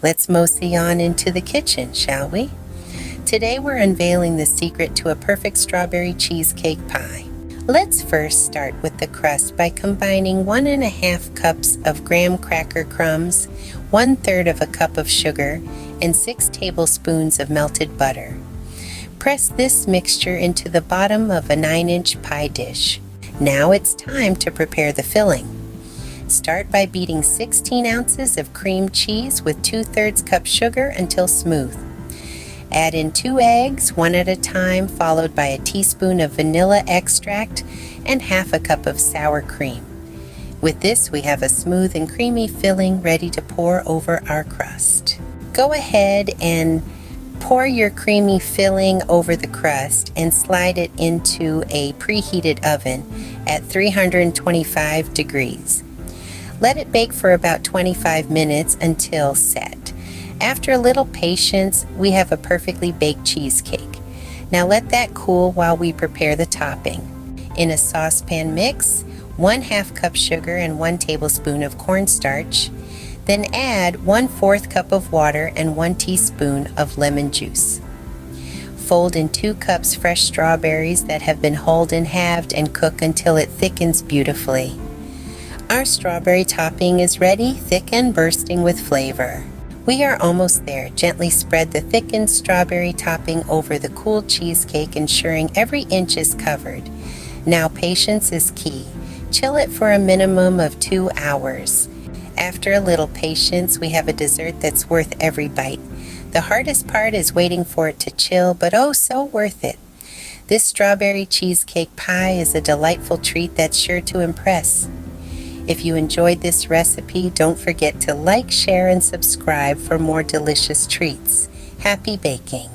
Let's mosey on into the kitchen, shall we? Today we're unveiling the secret to a perfect strawberry cheesecake pie. Let's first start with the crust by combining 1½ cups of graham cracker crumbs, 1/3 of a cup of sugar, and 6 tablespoons of melted butter. Press this mixture into the bottom of a 9-inch pie dish. Now it's time to prepare the filling. Start by beating 16 ounces of cream cheese with 2/3 cup sugar until smooth. Add in 2 eggs, one at a time, followed by a teaspoon of vanilla extract and ½ a cup of sour cream. With this, we have a smooth and creamy filling ready to pour over our crust. Go ahead and pour your creamy filling over the crust and slide it into a preheated oven at 325 degrees. Let it bake for about 25 minutes until set. After a little patience, we have a perfectly baked cheesecake. Now let that cool while we prepare the topping. In a saucepan, mix 1/2 cup sugar and 1 tablespoon of cornstarch. Then add 1/4 cup of water and 1 teaspoon of lemon juice. Fold in 2 cups fresh strawberries that have been hulled and halved and cook until it thickens beautifully. Our strawberry topping is ready, thick and bursting with flavor. We are almost there. Gently spread the thickened strawberry topping over the cool cheesecake, ensuring every inch is covered. Now patience is key. Chill it for a minimum of 2 hours. After a little patience, we have a dessert that's worth every bite. The hardest part is waiting for it to chill, but oh so worth it. This strawberry cheesecake pie is a delightful treat that's sure to impress. If you enjoyed this recipe, don't forget to like, share, and subscribe for more delicious treats. Happy baking!